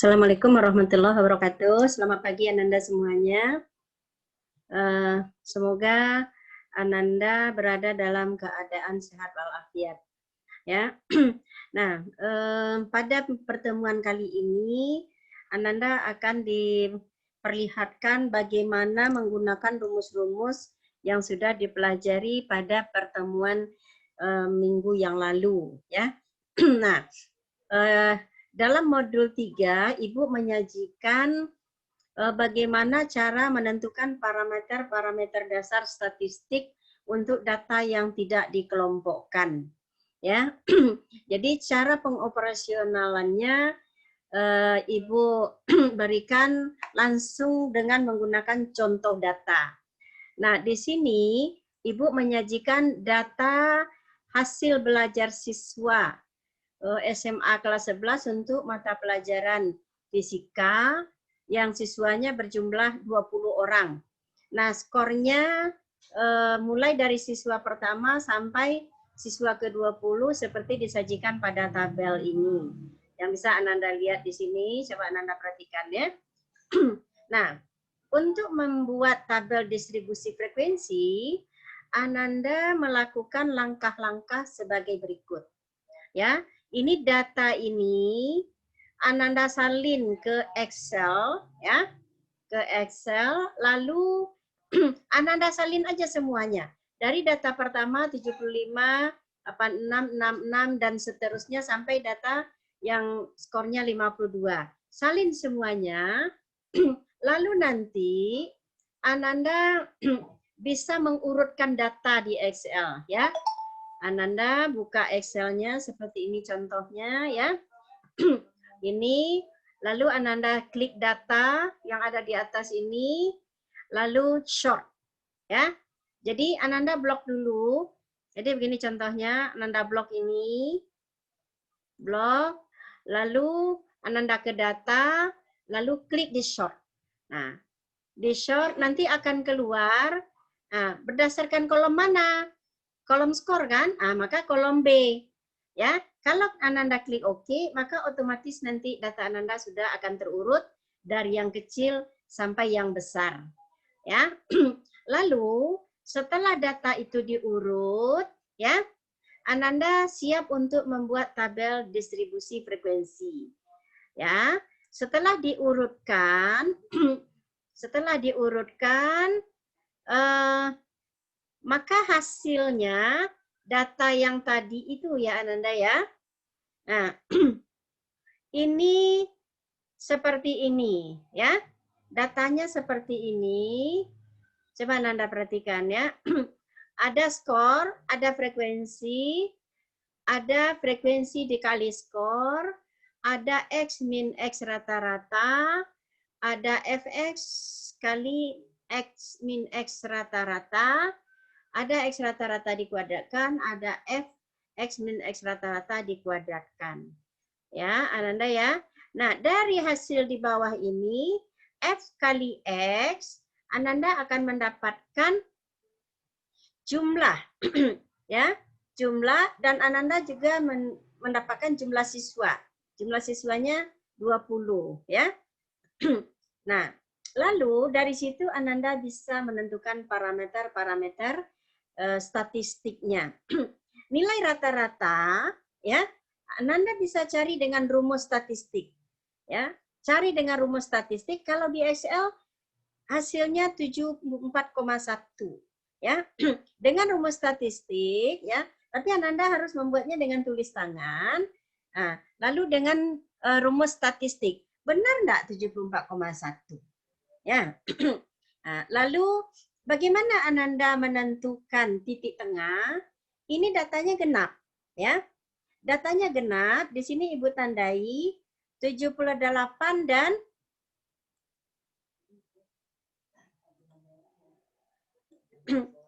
Assalamualaikum warahmatullahi wabarakatuh. Selamat pagi Ananda semuanya. Semoga Ananda berada dalam keadaan sehat walafiat. Ya. Nah, pada pertemuan kali ini Ananda akan diperlihatkan bagaimana menggunakan rumus-rumus yang sudah dipelajari pada pertemuan minggu yang lalu. Ya. Nah, dalam modul 3, Ibu menyajikan bagaimana cara menentukan parameter-parameter dasar statistik untuk data yang tidak dikelompokkan. Ya, jadi cara pengoperasionalannya Ibu berikan langsung dengan menggunakan contoh data. Nah, di sini Ibu menyajikan data hasil belajar siswa SMA kelas 11 untuk mata pelajaran fisika yang siswanya berjumlah 20 orang. Nah, skornya mulai dari siswa pertama sampai siswa ke-20 seperti disajikan pada tabel ini. Yang bisa Ananda lihat di sini, coba Ananda perhatikan ya. Nah, untuk membuat tabel distribusi frekuensi, Ananda melakukan langkah-langkah sebagai berikut. Ya, ini data ini Ananda salin ke Excel, ya, ke Excel, lalu Ananda salin aja semuanya. Dari data pertama 75, 86, 66 dan seterusnya sampai data yang skornya 52. Salin semuanya. Lalu nanti Ananda bisa mengurutkan data di Excel, ya. Ananda buka Excel-nya seperti ini contohnya ya. Ini, lalu Ananda klik data yang ada di atas ini, lalu short ya. Jadi Ananda blok dulu. Jadi begini contohnya, Ananda blok ini, blok, lalu Ananda ke data, lalu klik di short. Nah, di short nanti akan keluar, nah, berdasarkan kolom mana? Kolom skor kan? Maka kolom B. Ya, kalau Ananda klik OK, maka otomatis nanti data Ananda sudah akan terurut dari yang kecil sampai yang besar. Ya. Lalu setelah data itu diurut, ya, Ananda siap untuk membuat tabel distribusi frekuensi. Ya, setelah diurutkan, maka hasilnya data yang tadi itu ya Ananda ya. Nah, ini seperti ini ya. Datanya seperti ini. Coba Ananda perhatikan ya. Ada skor, ada frekuensi dikali skor, ada X min X rata-rata, ada Fx kali X min X rata-rata, ada X rata-rata dikuadratkan, ada F X min X rata-rata dikuadratkan. Ya, Ananda ya. Nah, dari hasil di bawah ini, F kali X, Ananda akan mendapatkan jumlah. Ya, jumlah, dan Ananda juga mendapatkan jumlah siswa. Jumlah siswanya 20. Ya. Nah, lalu dari situ Ananda bisa menentukan parameter-parameter statistiknya. Nilai rata-rata ya Ananda bisa cari dengan rumus statistik ya. Cari dengan rumus statistik, kalau di Excel hasilnya 74,1 ya. Dengan rumus statistik ya, tapi Ananda harus membuatnya dengan tulis tangan. Nah, lalu dengan rumus statistik, benar enggak 74,1? Ya. Nah, lalu bagaimana Ananda menentukan titik tengah? Ini datanya genap, ya. Datanya genap, di sini Ibu tandai 78 dan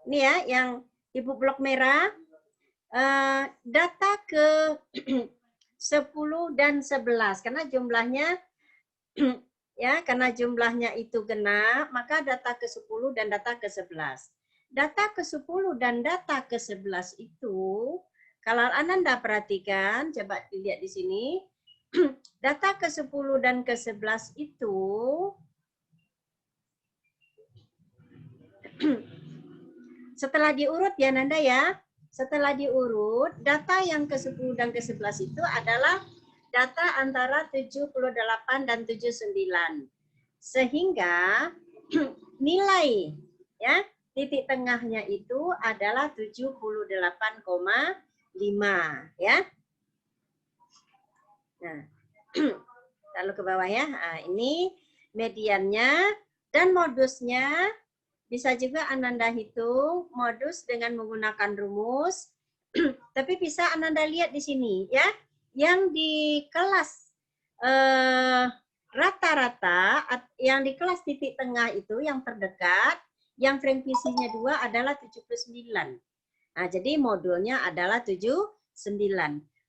ini ya, yang Ibu blok merah, data ke 10 dan 11, karena jumlahnya ya, karena jumlahnya itu genap, maka data ke-10 dan data ke-11. Data ke-10 dan data ke-11 itu, kalau Ananda perhatikan, coba dilihat di sini, data ke-10 dan ke-11 itu setelah diurut ya Nanda ya, setelah diurut, data yang ke-10 dan ke-11 itu adalah data antara 78 dan 79. Sehingga nilai ya titik tengahnya itu adalah 78,5 ya. Nah, lalu ke bawah ya. Nah, ini mediannya dan modusnya bisa juga Ananda hitung modus dengan menggunakan rumus. Tapi bisa Ananda lihat di sini ya. Yang di kelas rata-rata yang di kelas titik tengah itu yang terdekat, yang frekuensinya 2 adalah 79. Nah, jadi modulnya adalah 79.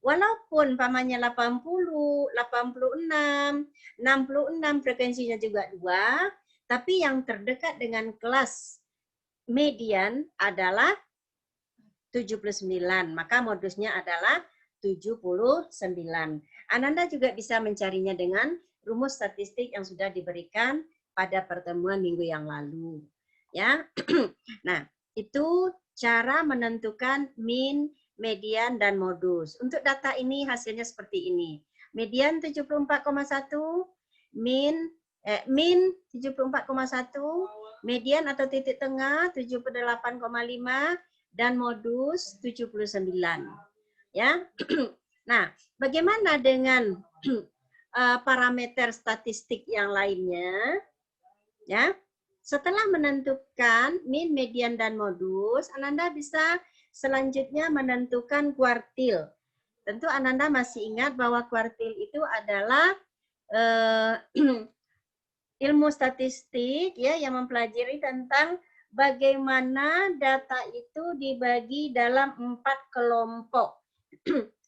Walaupun pamannya 80, 86, 66 frekuensinya juga 2, tapi yang terdekat dengan kelas median adalah 79. Maka modusnya adalah 79. Ananda juga bisa mencarinya dengan rumus statistik yang sudah diberikan pada pertemuan minggu yang lalu. Ya. Nah, itu cara menentukan min, median, dan modus. Untuk data ini hasilnya seperti ini. Median 74,1, min 74,1, median atau titik tengah 78,5, dan modus 79. Ya. Nah, bagaimana dengan parameter statistik yang lainnya? Ya. Setelah menentukan min, median, dan modus, Ananda bisa selanjutnya menentukan kuartil. Tentu Ananda masih ingat bahwa kuartil itu adalah ilmu statistik ya yang mempelajari tentang bagaimana data itu dibagi dalam 4 kelompok.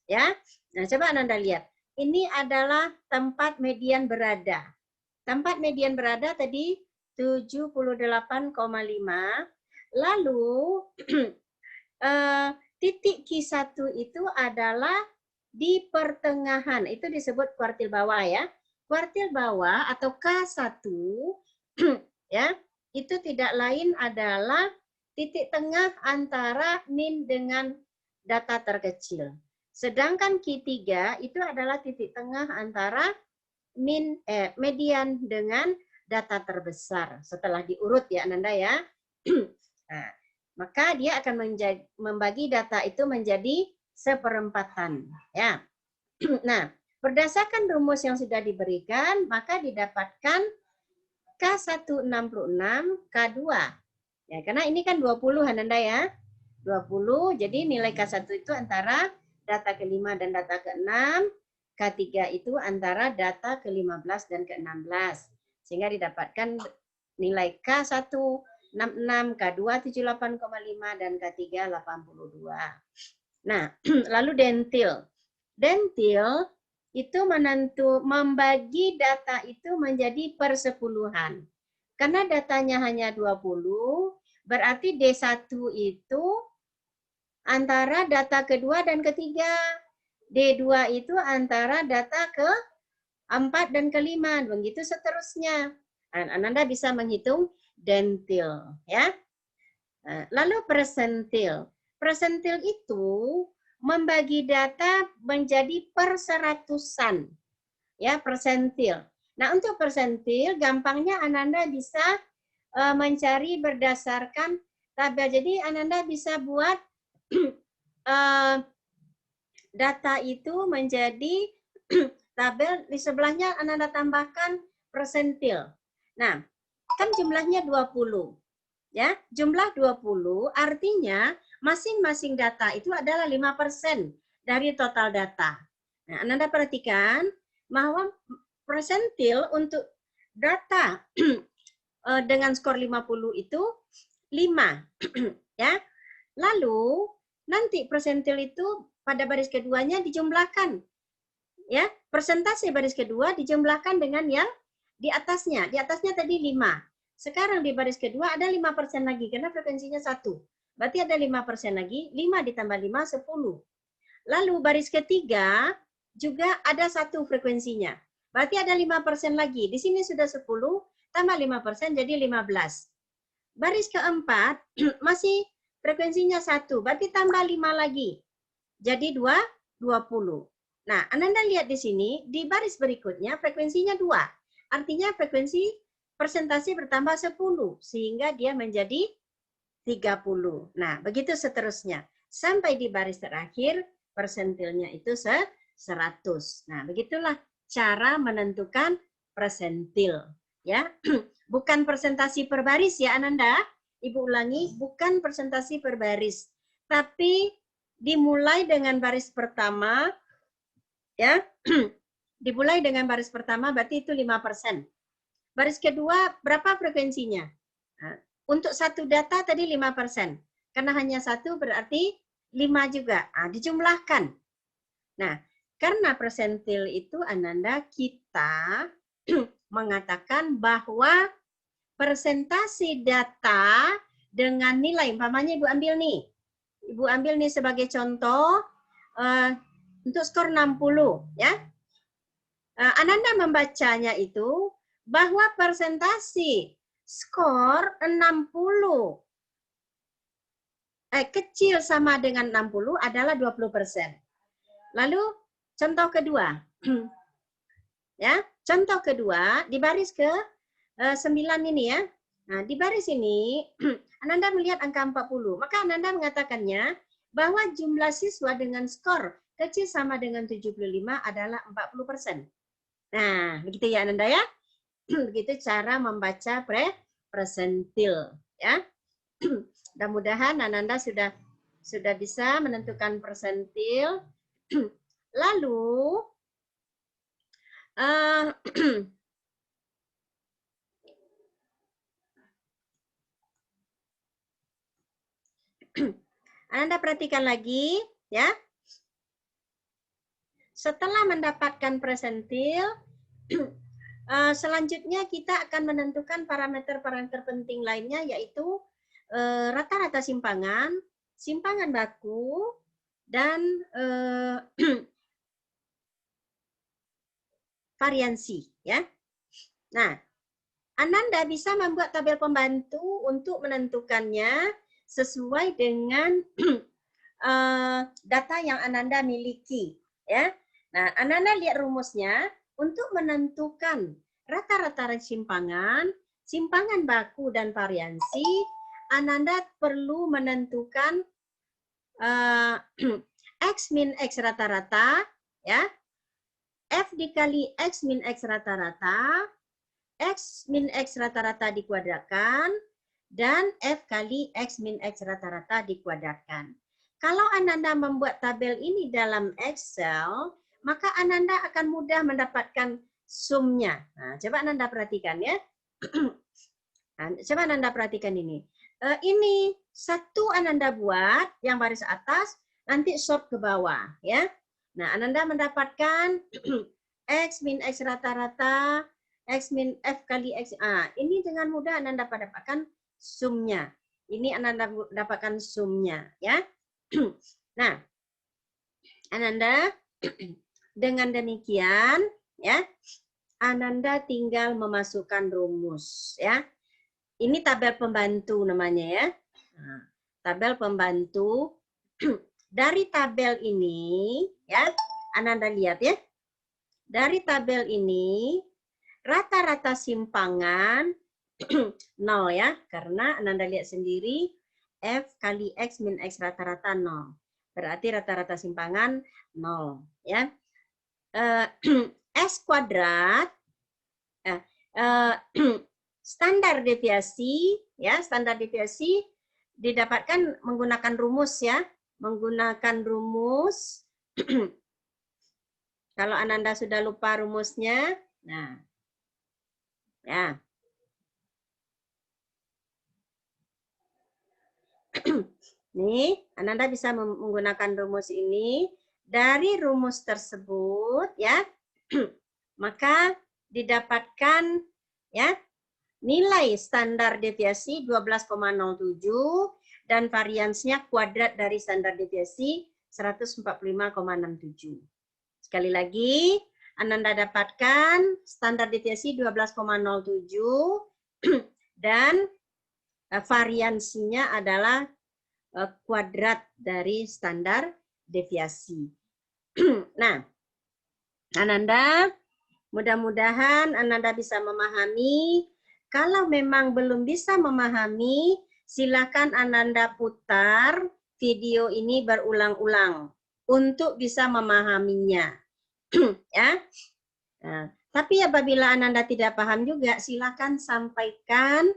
Ya. Nah, coba Ananda lihat. Ini adalah tempat median berada. Tempat median berada tadi 78,5. Lalu titik Q1 itu adalah di pertengahan. Itu disebut kuartil bawah ya. Kuartil bawah atau K1 ya, itu tidak lain adalah titik tengah antara min dengan data terkecil. Sedangkan Q3 itu adalah titik tengah antara median dengan data terbesar setelah diurut ya Ananda ya. Nah, maka dia akan membagi data itu menjadi seperempatan ya. Nah, berdasarkan rumus yang sudah diberikan, maka didapatkan K166, K2. Ya, karena ini kan 20 Ananda ya. 20, jadi nilai K1 itu antara data ke-5 dan data ke-6, K3 itu antara data ke-15 dan ke-16. Sehingga didapatkan nilai K1 66, K2 78,5, dan K3 82. Nah, lalu dentil. Dentil itu membagi data itu menjadi persepuluhan. Karena datanya hanya 20, berarti D1 itu antara data kedua dan ketiga. D2 itu antara data ke-4 dan ke-5. Begitu seterusnya. Ananda bisa menghitung dentil. Ya. Lalu persentil. Persentil itu membagi data menjadi perseratusan. Ya, persentil. Nah, untuk persentil, gampangnya Ananda bisa mencari berdasarkan tabel. Jadi, Ananda bisa buat data itu menjadi tabel, di sebelahnya Ananda tambahkan persentil. Nah, kan jumlahnya 20. Ya, jumlah 20 artinya masing-masing data itu adalah 5% dari total data. Nah, Ananda perhatikan bahwa persentil untuk data dengan skor 50 itu 5. Ya. Lalu nanti persentil itu pada baris keduanya dijumlahkan. Ya, persentase baris kedua dijumlahkan dengan yang di atasnya. Di atasnya tadi 5. Sekarang di baris kedua ada 5% lagi karena frekuensinya 1. Berarti ada 5% lagi, 5 ditambah 5, 10. Lalu baris ketiga juga ada satu frekuensinya. Berarti ada 5% lagi. Di sini sudah 10, tambah 5% jadi 15. Baris keempat masih frekuensinya 1, berarti tambah 5 lagi. Jadi 20. Nah, Ananda lihat di sini, di baris berikutnya frekuensinya 2. Artinya frekuensi persentase bertambah 10, sehingga dia menjadi 30. Nah, begitu seterusnya. Sampai di baris terakhir, persentilnya itu 100. Nah, begitulah cara menentukan persentil. Ya, bukan persentasi per baris ya Ananda. Ibu ulangi, bukan persentasi per baris. Tapi dimulai dengan baris pertama, ya, dimulai dengan baris pertama berarti itu 5%. Baris kedua berapa frekuensinya? Nah, untuk satu data tadi 5%. Karena hanya satu berarti 5 juga. Nah, dijumlahkan. Nah, karena persentil itu Ananda kita mengatakan bahwa persentase data dengan nilai, umpamanya Ibu ambil nih. Ibu ambil nih sebagai contoh untuk skor 60 ya. Ananda membacanya itu bahwa persentase skor 60 kecil sama dengan 60 adalah 20%. Lalu contoh kedua. Ya, contoh kedua di baris ke 9 ini ya. Nah, di baris ini Ananda melihat angka 40. Maka Ananda mengatakannya bahwa jumlah siswa dengan skor kecil sama dengan 75 adalah 40%. Nah, begitu ya Ananda ya. Begitu cara membaca persentil ya. Mudah-mudahan Ananda sudah bisa menentukan persentil. Lalu Anda perhatikan lagi ya. Setelah mendapatkan persentil, selanjutnya kita akan menentukan parameter-parameter penting lainnya, yaitu rata-rata simpangan, simpangan baku, dan variansi. Ya. Nah, Ananda bisa membuat tabel pembantu untuk menentukannya sesuai dengan data yang Ananda miliki. Ya. Nah, Ananda lihat rumusnya untuk menentukan rata-rata simpangan, simpangan baku dan variansi. Ananda perlu menentukan X min X rata-rata, ya, F dikali X min X rata-rata, X min X rata-rata dikuadratkan, dan F kali X min X rata-rata dikuadratkan. Kalau Ananda membuat tabel ini dalam Excel, maka Ananda akan mudah mendapatkan sumnya. Nah, coba Ananda perhatikan ya. Coba Ananda perhatikan ini. Ini satu Ananda buat yang baris atas, nanti sort ke bawah ya. Nah, Ananda mendapatkan X min X rata-rata, X min F kali X. Ini dengan mudah Ananda dapatkan sumnya. Ini Ananda dapatkan sumnya ya. Nah, Ananda dengan demikian ya, Ananda tinggal memasukkan rumus ya. Ini tabel pembantu namanya ya. Nah, tabel pembantu. Dari tabel ini ya, Ananda lihat ya. Dari tabel ini rata-rata simpangan 0 ya, karena Ananda lihat sendiri F kali X min X rata-rata 0. Berarti rata-rata simpangan 0 ya. S kuadrat standar deviasi ya, standar deviasi didapatkan menggunakan rumus ya, menggunakan rumus. Kalau Ananda sudah lupa rumusnya, nah ya. Nih, Ananda bisa menggunakan rumus ini. Dari rumus tersebut ya, maka didapatkan ya nilai standar deviasi 12,07 dan variansnya kuadrat dari standar deviasi 145,67. Sekali lagi, Ananda dapatkan standar deviasi 12,07 dan variansinya adalah kuadrat dari standar deviasi. Nah, Ananda, mudah-mudahan Ananda bisa memahami. Kalau memang belum bisa memahami, silakan Ananda putar video ini berulang-ulang untuk bisa memahaminya. Ya. Nah, tapi apabila Ananda tidak paham juga, silakan sampaikan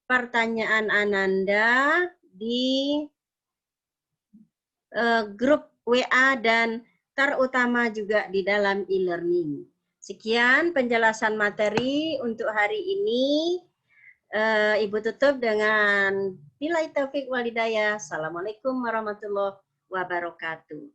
pertanyaan Ananda di grup WA dan terutama juga di dalam e-learning. Sekian penjelasan materi untuk hari ini. Ibu tutup dengan billahi taufik wal hidayah. Assalamualaikum warahmatullahi wabarakatuh.